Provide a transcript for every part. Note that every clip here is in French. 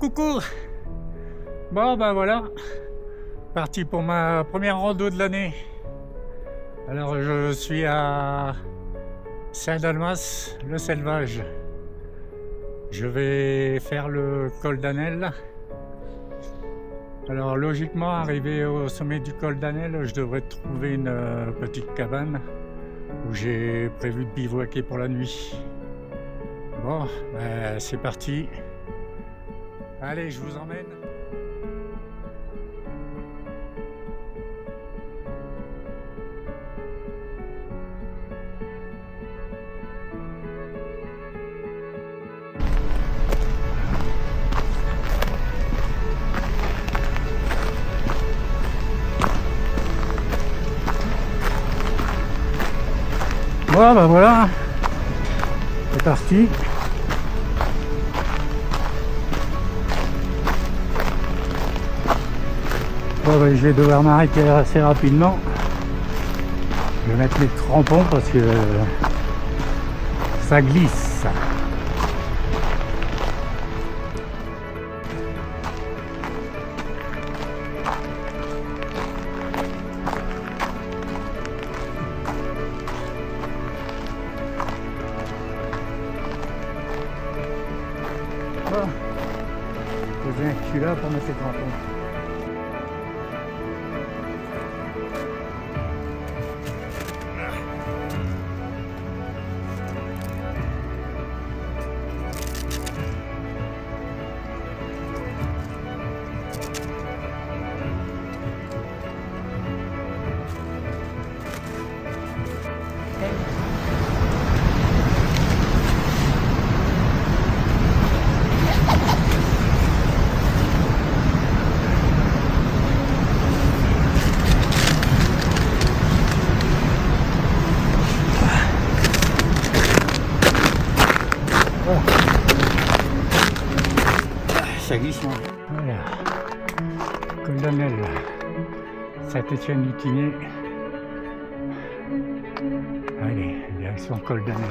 coucou. Bon ben voilà, parti pour ma première rando de l'année. Alors je suis à Saint-Dalmas, le Selvage. Je vais faire le col d'Anel. Alors logiquement, arrivé au sommet du col d'Anel, je devrais trouver une petite cabane où j'ai prévu de bivouaquer pour la nuit. Bon, ben, c'est parti. Allez, je vous emmène. Bon, ben voilà, c'est parti. Bon, ben, je vais devoir m'arrêter assez rapidement. Je vais mettre mes crampons parce que ça glisse. Bon, poser un cul là pour mettre les crampons. Ça glisse. Voilà. Col d'Anel, Saint-Étienne-du-Tinée. Allez, direction col d'Anel.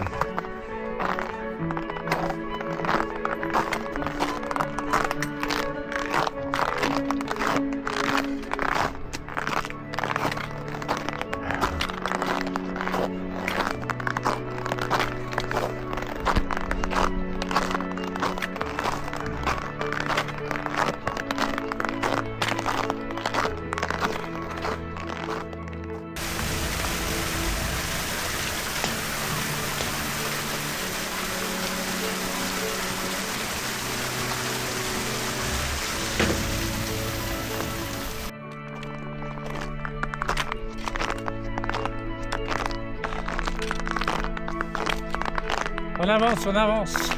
On avance, on avance.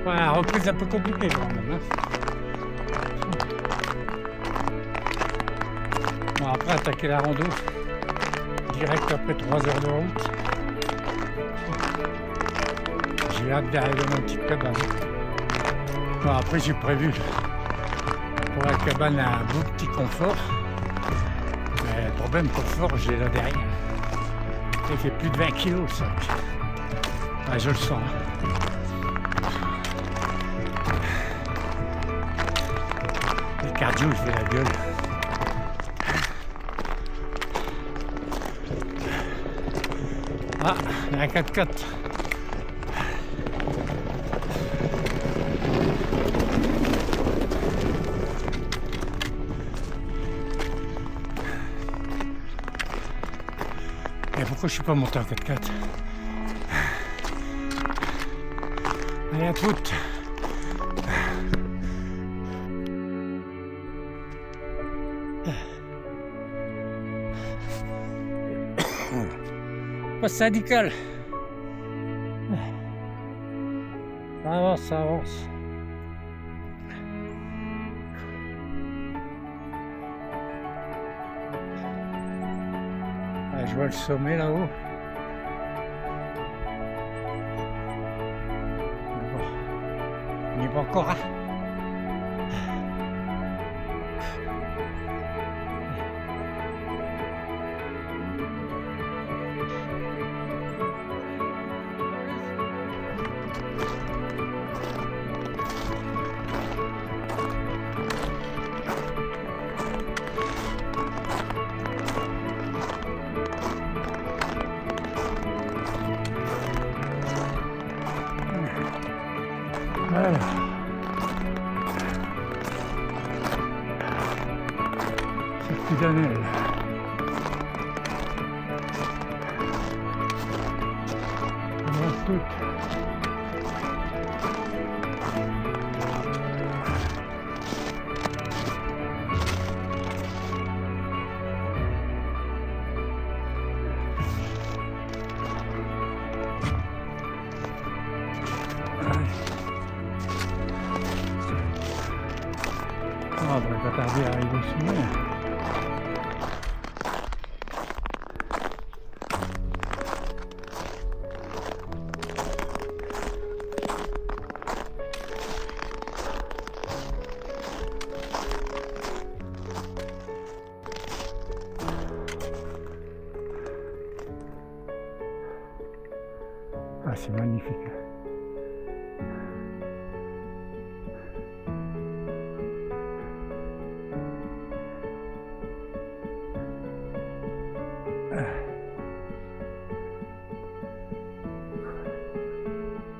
Voilà, reprise un peu compliquée quand même. Bon, après attaquer la rando, direct après 3 heures de route. J'ai hâte d'arriver dans une petite cabane. Bon, après j'ai prévu pour la cabane un beau petit confort. Mais le problème confort, j'ai là derrière. Il fait plus de 20 kilos le sac. Ah, je le sens. Le cardio, il fait la gueule. Ah, il y a un 4x4. Et pourquoi je suis pas monté en 4x4? Allez, à toute. Poste syndical. Ça avance, ça avance. Ah, je vois le sommet là-haut. On n'y est pas encore. Hein. Alors. Circuit d'Annelle. Toute. On devrait pas tarder à arriver au sommet. Ah, c'est magnifique.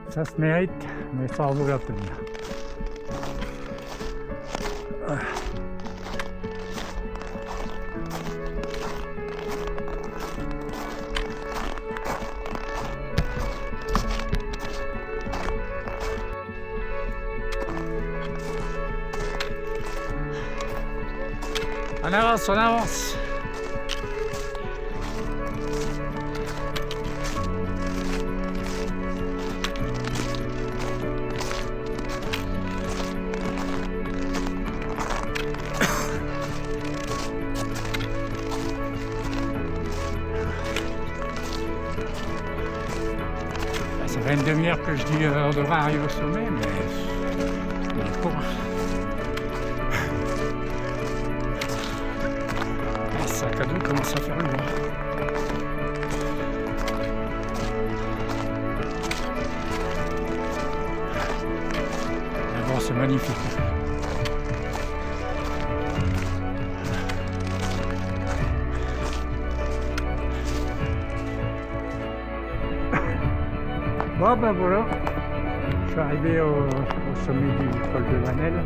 Ça se mérite, mais ça en vaut la peine. On avance, on avance. Ça fait une demi-heure que je dis on devrait arriver au sommet, mais il court. Le sac à dos commence à faire lourd. Mais bon, c'est magnifique. Bon ben voilà, je suis arrivé au sommet du col de Vanelle.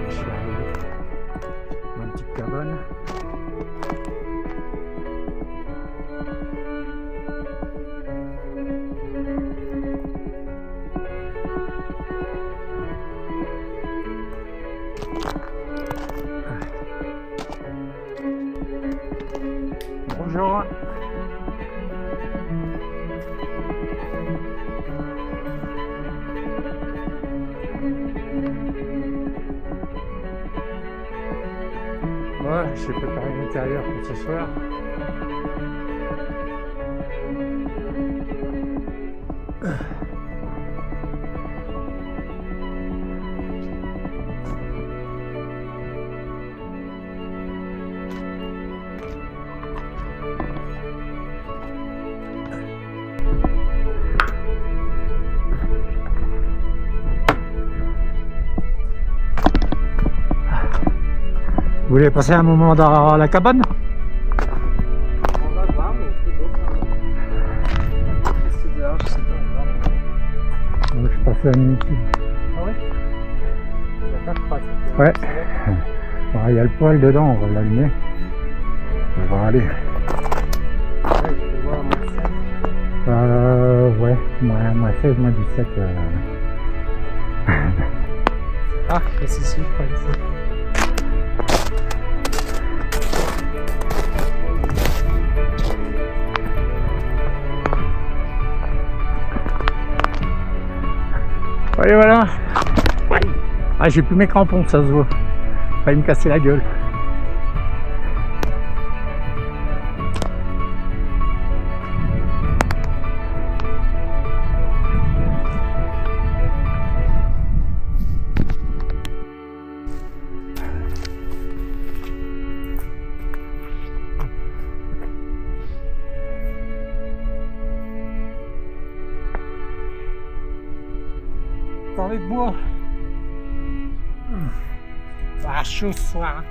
Je suis arrivé dans une petite cabane. Bonjour. Ouais, j'ai préparé l'intérieur pour ce soir. Vous voulez passer un moment dans la cabane? On va voir, mais c'est beau quand même. C'est dehors, je sais pas. Je passe la nuit ici. Ah ouais? D'accord, pas. Ouais. Bon, il y a le poêle dedans, on va l'allumer. On va aller. Ouais, je peux voir moins 16. Ouais, moins 16, moins 17. Ah, c'est ici, je crois ici. Allez, voilà. Ah, j'ai plus mes crampons, ça se voit. Failli me casser la gueule. Avec moi. Ah, chaud ce soir.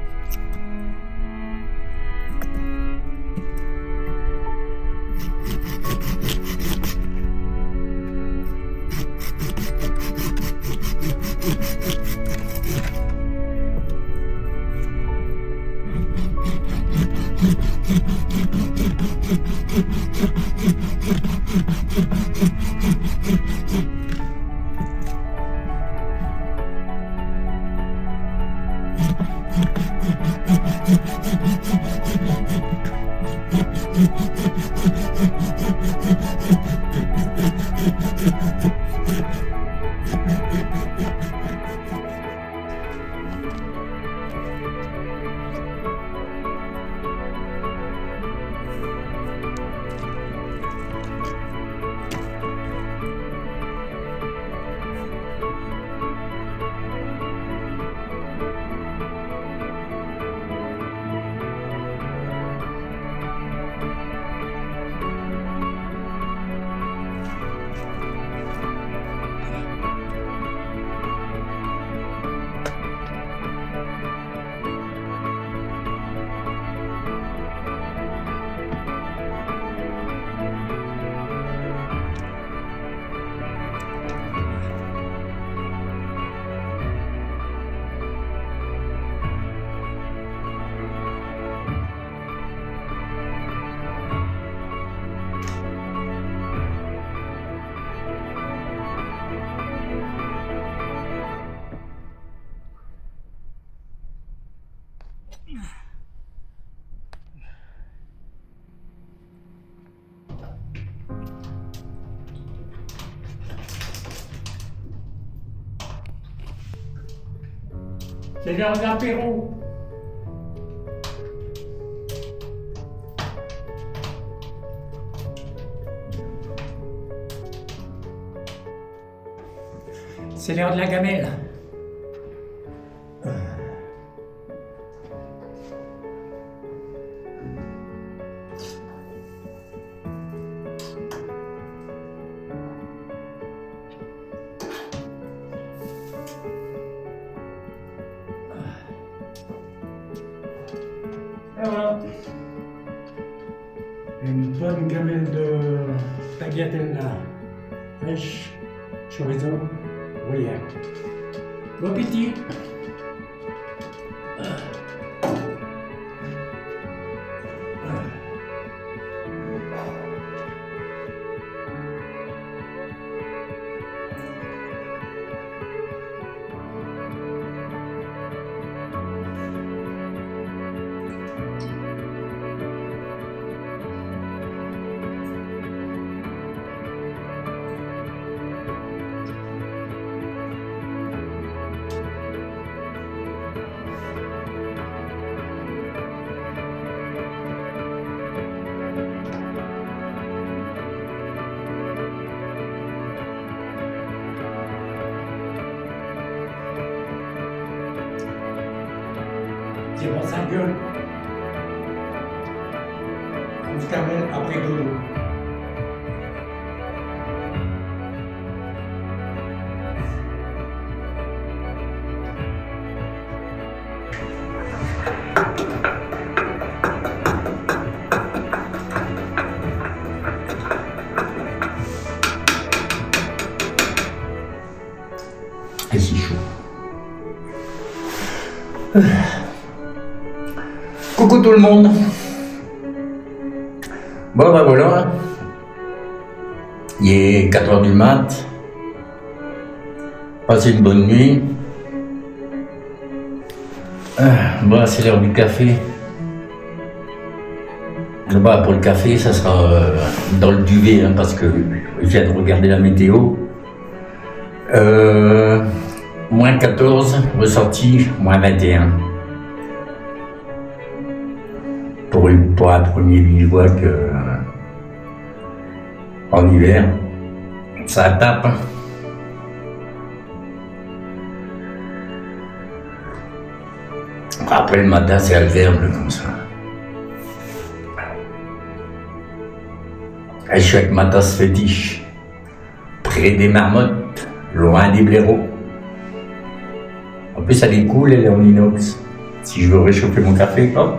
C'est l'heure de l'apéro. C'est l'heure de la gamelle. Et voilà. Une bonne gamelle de tagliatella fraîche, chorizo, gruyère. Bon appétit. C'est bon, ça gueule. On se termine après dodo. Et c'est chaud. Coucou tout le monde. Bon ben voilà. Il est 4h du mat. Passez une bonne nuit. Bon, c'est l'heure du café. Bah, pour le café, ça sera dans le duvet, hein, parce que je viens de regarder la météo. Moins 14, ressenti, moins 21. Pour un premier bivouac en hiver, ça tape. Après le matin, c'est agréable comme ça. Et je suis avec ma tasse fétiche, près des marmottes, loin des blaireaux. En plus, elle est cool, elle est en inox. Si je veux réchauffer mon café, hop.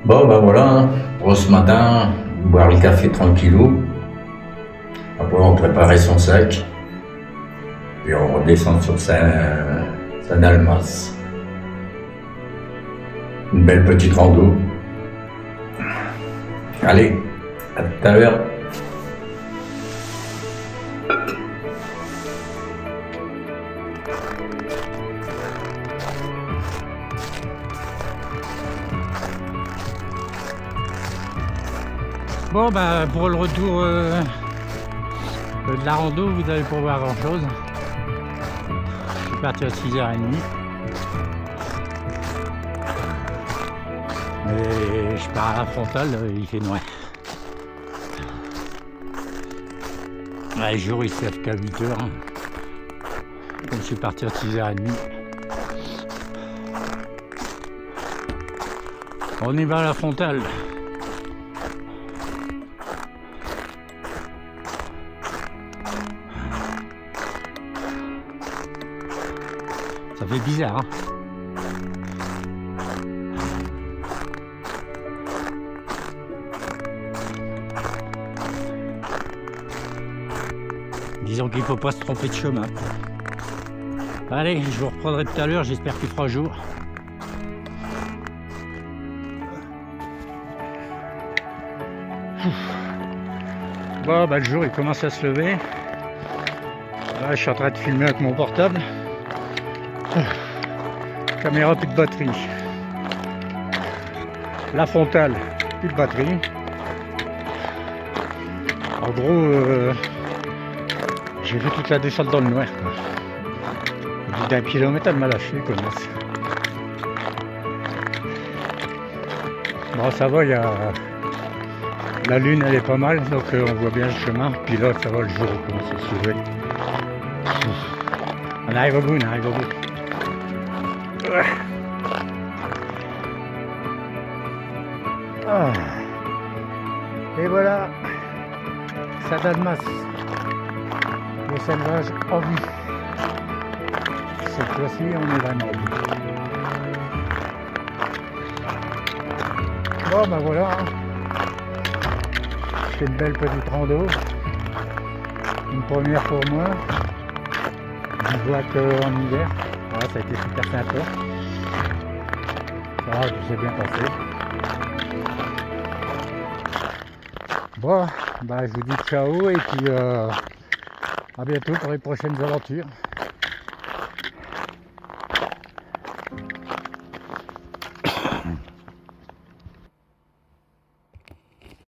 Bon, ben voilà, hein. Pour ce matin, boire le café tranquillou. Après, on préparait son sac. Et on redescend sur Saint-Dalmas. Une belle petite rando. Allez, à tout à l'heure. Bon bah pour le retour de la rando, vous n'allez pas voir grand chose. Je suis parti à 6h30. Mais je pars à la frontale, il fait noir. Ouais, le jour il se lève qu'à 8h. Donc je suis parti à 6h30. On y va à la frontale. Ça fait bizarre, hein. Disons qu'il ne faut pas se tromper de chemin. Allez, je vous reprendrai tout à l'heure, j'espère qu'il fera jour. Bon, bah le jour il commence à se lever. Là, je suis en train de filmer avec mon portable. Caméra, plus de batterie. La frontale, plus de batterie. En gros, j'ai vu toute la descente dans le noir. Au bout d'1 kilomètre, elle m'a lâché, connasse. Bon, ça va, la lune, elle est pas mal, donc on voit bien le chemin. Puis là, ça va, le jour il commence à se lever. On arrive au bout, on arrive au bout. Ah. Et voilà, ça donne masse. Le selvage en vue. Cette fois-ci, on est vraiment en vue. Bon, ben voilà. C'est une belle petite rando. Une première pour moi. Je vois qu'en hiver, voilà, ça a été super sympa. Ça va, tout s'est bien passé. Bon, bah, je vous dis ciao et puis à bientôt pour les prochaines aventures.